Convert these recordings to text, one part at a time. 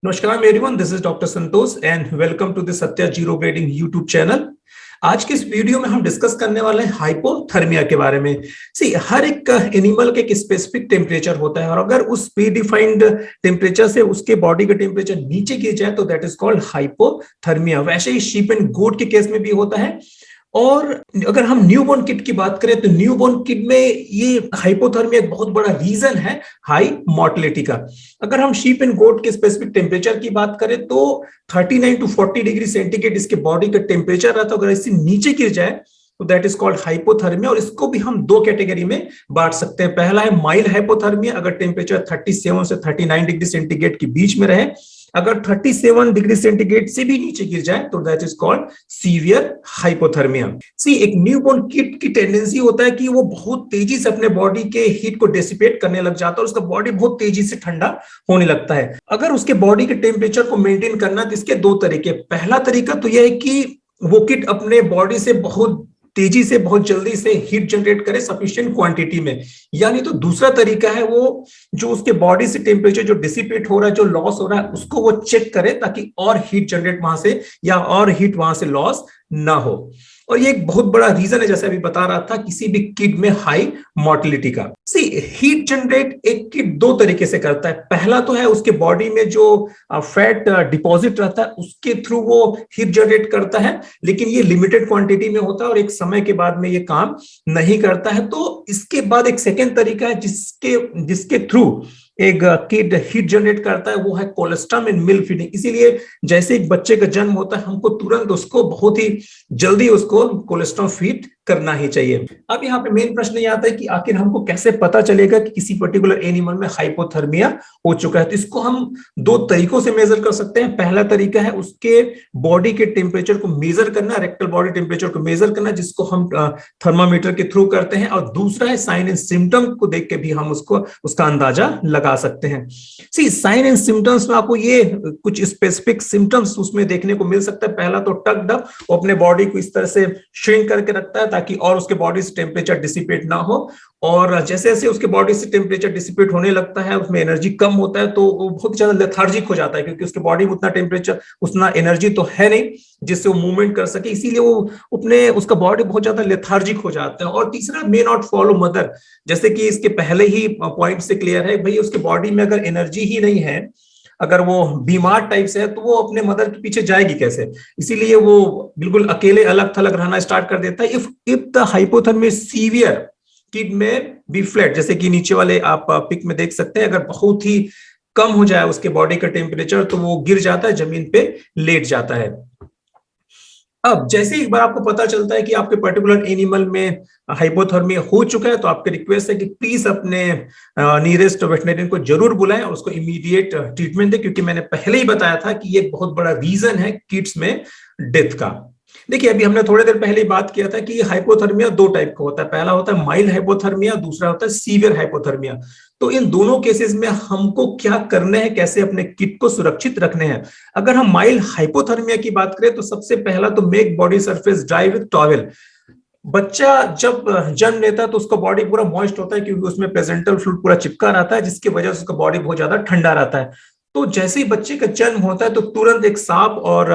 नमस्कार everyone, this is doctor Santosh and welcome to the Satya zero grading YouTube channel. आज के इस वीडियो में हम डिस्कस करने वाले हैं हाइपोथर्मिया के बारे में। हर एक एनिमल के एक स्पेसिफिक टेम्परेचर होता है और अगर उस प्री डिफाइंड टेम्परेचर से उसके बॉडी का टेम्परेचर नीचे गिर जाए तो दैट इज कॉल्ड हाइपोथर्मिया। वैसे ही शीप एंड गोट के केस में भी होता है। और अगर हम न्यूबॉर्न किड की बात करें तो न्यूबॉर्न किड में ये हाइपोथर्मिया एक बहुत बड़ा रीजन है हाई मोर्टेलिटी का। अगर हम शीप एंड गोट के स्पेसिफिक टेम्परेचर की बात करें तो 39 टू 40 डिग्री सेंटीग्रेड इसके बॉडी का टेम्परेचर रहता है। अगर इससे नीचे गिर जाए तो दैट इज कॉल्ड हाइपोथर्मिया। और इसको भी हम दो कैटेगरी में बांट सकते हैं। पहला है माइल्ड हाइपोथर्मिया, अगर टेम्परेचर 37 से 39 डिग्री सेंटीग्रेड के बीच में रहे। अगर 37 डिग्री सेंटीग्रेड से भी नीचे गिर जाए तो that is called severe hypothermia. एक न्यूबॉर्न किड की टेंडेंसी होता है कि वो बहुत तेजी से अपने बॉडी के हीट को डिसिपेट करने लग जाता है और उसका बॉडी बहुत तेजी से ठंडा होने लगता है। अगर उसके बॉडी के टेम्परेचर को मेंटेन करना तो इसके दो तरीके। पहला तरीका तो यह है कि वो किड अपने बॉडी से बहुत तेजी से बहुत जल्दी से हीट जनरेट करे सफिशिएंट क्वांटिटी में। यानी तो दूसरा तरीका है वो जो उसके बॉडी से टेम्परेचर जो डिसिपेट हो रहा है, जो लॉस हो रहा है, उसको वो चेक करे ताकि और हीट जनरेट वहां से या और हीट वहां से लॉस ना हो। और ये एक बहुत बड़ा रीजन है, जैसे अभी बता रहा था, किसी भी किड में हाई मोर्टेलिटी का। हीट जनरेट एक किड दो तरीके से करता है। पहला तो है उसके बॉडी में जो फैट डिपॉजिट रहता है उसके थ्रू वो हीट जनरेट करता है, लेकिन ये लिमिटेड क्वांटिटी में होता है और एक समय के बाद में ये काम नहीं करता है। तो इसके बाद एक सेकेंड तरीका है जिसके थ्रू एक किड हीट जनरेट करता है, वो है कोलेस्ट्रम एंड मिल्क फीडिंग। इसीलिए जैसे एक बच्चे का जन्म होता है हमको तुरंत उसको बहुत ही जल्दी उसको कोलेस्ट्रम फीड करना ही चाहिए। अब यहाँ पे मेन प्रश्न ये आता है कि आखिर हमको कैसे पता चलेगा कि किसी पर्टिकुलर एनिमल में हाइपोथर्मिया हो चुका है। तो इसको हम दो तरीकों से मेजर कर सकते हैं। पहला तरीका है उसके बॉडी के टेम्परेचर को मेजर करना, रेक्टल बॉडी टेम्परेचर को मेजर करना, जिसको हम थर्मामीटर के थ्रू करते हैं। और दूसरा है साइन एंड सिम्टम को देख के भी हम उसका अंदाजा लगा सकते हैं। साइन एंड सिम्टम्स में आपको ये कुछ स्पेसिफिक सिम्टम्स उसमें देखने को मिल सकता है। पहला तो टक्ड अप, वो अपने बॉडी को इस तरह से श्रिंक करके रखता है ताकि और उसके बॉडी से टेम्परेचर डिसिपेट ना हो। और जैसे जैसे उसके बॉडी से टेम्परेचर डिसिपेट होने लगता है, उसमें एनर्जी कम होता है, तो वो बहुत ज्यादा लेथार्जिक हो जाता है, क्योंकि उसके बॉडी में उतना टेम्परेचर उतना एनर्जी तो है नहीं जिससे वो मूवमेंट कर सके। इसीलिए वो उसका बॉडी बहुत ज्यादा लेथार्जिक हो जाता है। और तीसरा, मे नॉट फॉलो मदर। जैसे कि इसके पहले ही पॉइंट से क्लियर है, भाई उसके बॉडी में अगर एनर्जी ही नहीं है, अगर वो बीमार टाइप से है, तो वो अपने मदर के पीछे जाएगी कैसे। इसीलिए वो बिल्कुल अकेले अलग थलग रहना स्टार्ट कर देता है। If the hypothermia severe kid में बी फ्लैट, जैसे कि नीचे वाले आप पिक में देख सकते हैं, अगर बहुत ही कम हो जाए उसके बॉडी का टेम्परेचर तो वो गिर जाता है, जमीन पे लेट जाता है। अब जैसे एक बार आपको पता चलता है कि आपके पर्टिकुलर एनिमल में हाइपोथर्मिया हो चुका है, तो आपकी रिक्वेस्ट है कि प्लीज अपने नियरेस्ट वेटरनरियन को जरूर बुलाएं और उसको इमीडिएट ट्रीटमेंट दें, क्योंकि मैंने पहले ही बताया था कि ये बहुत बड़ा रीजन है किड्स में डेथ का। देखिए, अभी हमने थोड़ी देर पहले बात किया था कि हाइपोथर्मिया दो टाइप का होता है। पहला होता है माइल्ड हाइपोथर्मिया, दूसरा होता है सीवियर हाइपोथर्मिया। तो इन दोनों केसेस में हमको क्या करने हैं, कैसे अपने किड को सुरक्षित रखने हैं। अगर हम माइल्ड हाइपोथर्मिया की बात करें तो सबसे पहला तो make body surface dry with towel. बच्चा जब जन्म लेता है तो उसका बॉडी पूरा मॉइस्ट होता है, क्योंकि उसमें प्लेसेंटल फ्लूइड पूरा चिपका रहता है, जिसकी वजह से उसका बॉडी बहुत ज्यादा ठंडा रहता है। तो जैसे ही बच्चे का जन्म होता है तो तुरंत एक साफ और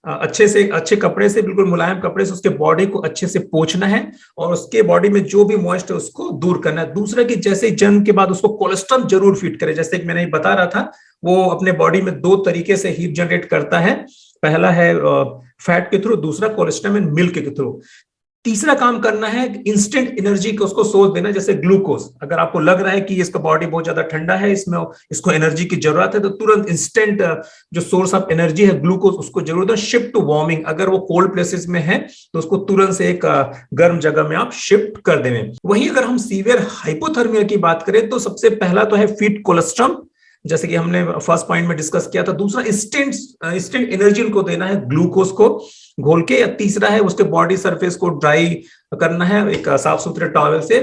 अच्छे कपड़े से, बिल्कुल मुलायम कपड़े से उसके बॉडी को अच्छे से पोंछना है और उसके बॉडी में जो भी मॉइस्ट है उसको दूर करना है। दूसरा कि जैसे जन्म के बाद उसको कोलेस्ट्रॉल जरूर फीड करे। जैसे कि मैंने बता रहा था, वो अपने बॉडी में दो तरीके से हीट जनरेट करता है। पहला है फैट के थ्रू, दूसरा कोलेस्ट्रॉल एंड मिल्क के थ्रू। तीसरा काम करना है इंस्टेंट एनर्जी को उसको सोर्स देना, जैसे ग्लूकोज। अगर आपको लग रहा है कि इसका बॉडी बहुत ज्यादा ठंडा है, इसको एनर्जी की जरूरत है, तो तुरंत इंस्टेंट जो सोर्स ऑफ एनर्जी है ग्लूकोज, उसको जरूरत है। शिफ्ट टू वार्मिंग, अगर वो कोल्ड प्लेसेस में है तो उसको तुरंत से एक गर्म जगह में आप शिफ्ट कर देंगे। वहीं अगर हम सीवियर हाइपोथर्मिया की बात करें तो सबसे पहला तो है फीड कोलेस्ट्रॉल, जैसे कि हमने फर्स्ट पॉइंट में डिस्कस किया था। दूसरा इंस्टेंट एनर्जी उनको देना है ग्लूकोज को घोल के। या तीसरा है उसके बॉडी सरफेस को ड्राई करना है एक साफ सुथरे टॉवल से।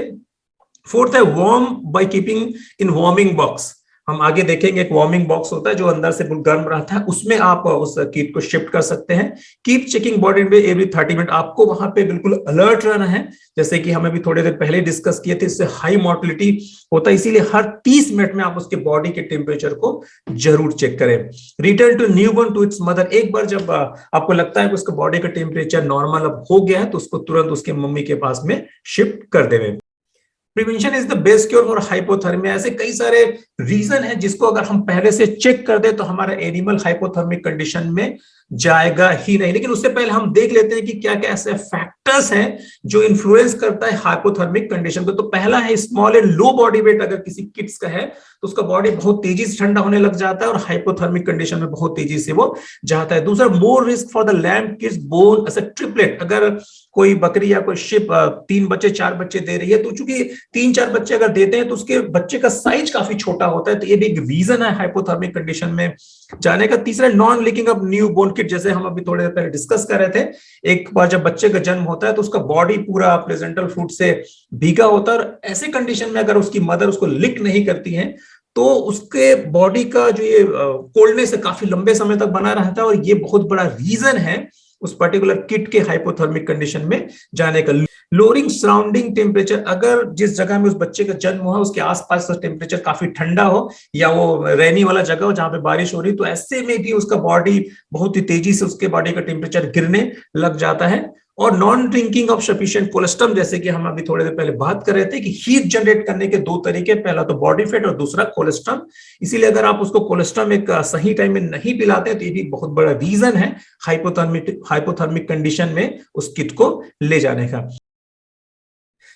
फोर्थ है warm by keeping in warming box. हम आगे देखेंगे एक वार्मिंग बॉक्स होता है जो अंदर से गर्म रहता है, उसमें आप उस किट को शिफ्ट कर सकते हैं। Keep checking body temperature every 30 minute, आपको वहां पे बिल्कुल अलर्ट रहना है। जैसे कि हमें भी थोड़ी देर पहले डिस्कस किए थे, इससे हाई मोर्टिलिटी होता है, इसीलिए हर 30 मिनट में आप उसके बॉडी के टेम्परेचर को जरूर चेक करें। Return to newborn to its mother, एक बार जब आपको लगता है कि उसका बॉडी का टेम्परेचर नॉर्मल अब हो गया है तो उसको तुरंत उसके मम्मी के पास में शिफ्ट कर देवे। Prevention is the best cure for hypothermia. ऐसे कई सारे रीजन है जिसको अगर हम पहले से चेक कर दे तो हमारा एनिमल हाइपोथर्मिक कंडीशन में जाएगा ही नहीं। लेकिन उससे पहले हम देख लेते हैं कि क्या क्या ऐसे फैक्टर्स हैं जो इन्फ्लुएंस करता है हाइपोथर्मिक कंडीशन को। तो पहला है small and low body weight. अगर किसी किड्स का है तो उसका बॉडी बहुत तेजी से ठंडा होने लग जाता है और हाइपोथर्मिक कंडीशन में बहुत तेजी से वो जाता है। दूसरा, more risk for the lamb kids born as a triplet. अगर कोई बकरी या कोई शिप 3 बच्चे 4 बच्चे दे रही है तो चूंकि 3-4 बच्चे अगर देते हैं तो उसके बच्चे का साइज काफी छोटा होता है, तो ये भी एक रीजन है हाइपोथर्मिक कंडीशन में जाने का। तीसरा, non licking of newborn kid. जैसे हम अभी थोड़ी देर पहले डिस्कस कर रहे थे, एक बार जब बच्चे का जन्म होता है तो उसका बॉडी पूरा प्लेजेंटल फ्लूइड से भीगा होता है और ऐसे कंडीशन में अगर उसकी मदर उसको लिक नहीं करती है तो उसके बॉडी का जो ये कोल्डनेस है काफी लंबे समय तक बना रहता है और ये बहुत बड़ा रीजन है उस पर्टिकुलर किट के हाइपोथर्मिक कंडीशन में जाने का। लोअरिंग सराउंडिंग टेम्परेचर, अगर जिस जगह में उस बच्चे का जन्म हुआ उसके आसपास का टेम्परेचर काफी ठंडा हो या वो रेनी वाला जगह हो जहां पे बारिश हो रही, तो ऐसे में भी उसका बॉडी बहुत ही तेजी से उसके बॉडी का टेम्परेचर गिरने लग जाता है। और non drinking of sufficient cholesterol, जैसे कि हम अभी थोड़ी देर पहले बात कर रहे थे कि हीट जनरेट करने के 2 तरीके, पहला तो बॉडी फैट और दूसरा कोलेस्ट्रॉल। इसीलिए अगर आप उसको कोलेस्ट्रॉल एक सही टाइम में नहीं पिलाते तो ये भी बहुत बड़ा रीजन है हाइपोथर्मिक कंडीशन में उस किट को ले जाने का।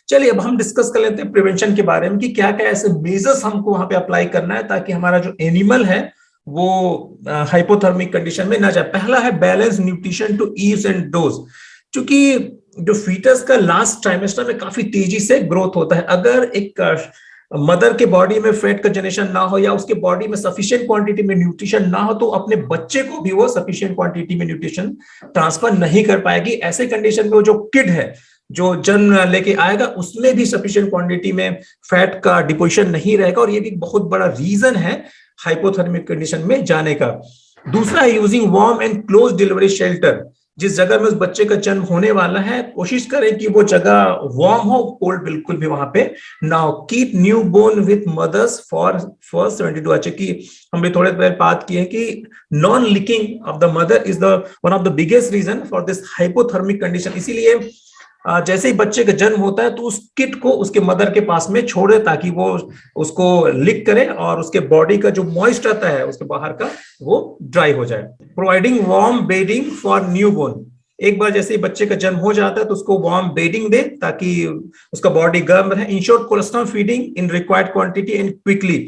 चलिए अब हम डिस्कस कर लेते हैं प्रिवेंशन के बारे में कि क्या क्या ऐसे मेजर्स हमको वहां पे अप्लाई करना है ताकि हमारा जो एनिमल है वो हाइपोथर्मिक कंडीशन में ना जाए। पहला है balance nutrition to ewes and does. क्योंकि जो फीटस का लास्ट ट्राइमेस्टर में काफी तेजी से ग्रोथ होता है, अगर एक मदर के बॉडी में फैट का जनरेशन ना हो या उसके बॉडी में सफिशिएंट क्वांटिटी में न्यूट्रिशन ना हो तो अपने बच्चे को भी वो सफिशिएंट क्वांटिटी में न्यूट्रिशन ट्रांसफर नहीं कर पाएगी। ऐसे कंडीशन में वो जो किड है जो जन्म लेके आएगा उसमें भी सफिशिएंट क्वांटिटी में फैट का डिपोजिशन नहीं रहेगा और ये भी बहुत बड़ा रीजन है हाइपोथर्मिक कंडीशन में जाने का। दूसरा है using warm and close delivery shelter. जिस जगह में उस बच्चे का जन्म होने वाला है कोशिश करें कि वो जगह वार्म हो, कोल्ड बिल्कुल भी वहां पे ना हो। Keep newborn with mothers for first 72 hours. कि हम भी थोड़े देर बात किए कि non licking of the mother is the one of the biggest reason for this hypothermic condition. इसीलिए जैसे ही बच्चे का जन्म होता है तो उस किट को उसके मदर के पास में छोड़ दे ताकि वो उसको लिक करे और उसके बॉडी का जो मॉइस्ट रहता है उसके बाहर का वो ड्राई हो जाए। Providing warm bedding for newborn. एक बार जैसे ही बच्चे का जन्म हो जाता है तो उसको वार्म बेडिंग दे ताकि उसका बॉडी गर्म रहे। Ensure cholesterol feeding in required quantity and quickly.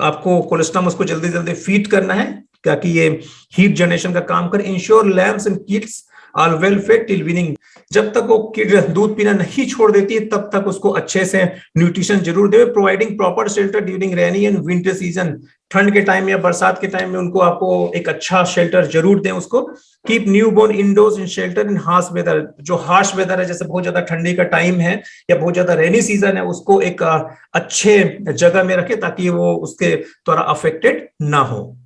आपको कोलेस्ट्रॉल उसको जल्दी जल्दी फीड करना है ताकि ये हीट जनरेशन का काम करे। Ensure lambs and kids are well fed till weaning. जब तक वो किड दूध पीना नहीं छोड़ देती है तब तक उसको अच्छे से न्यूट्रिशन जरूर दे। Providing proper shelter during rainy and winter season. ठंड के टाइम या बरसात के टाइम में उनको आपको एक अच्छा शेल्टर जरूर दें उसको। Keep newborn indoors in shelter in harsh weather. जो हार्श वेदर है जैसे बहुत ज्यादा ठंडी का टाइम है या बहुत ज्यादा रेनी सीजन है उसको एक अच्छे जगह में रखे ताकि वो उसके द्वारा अफेक्टेड ना हो।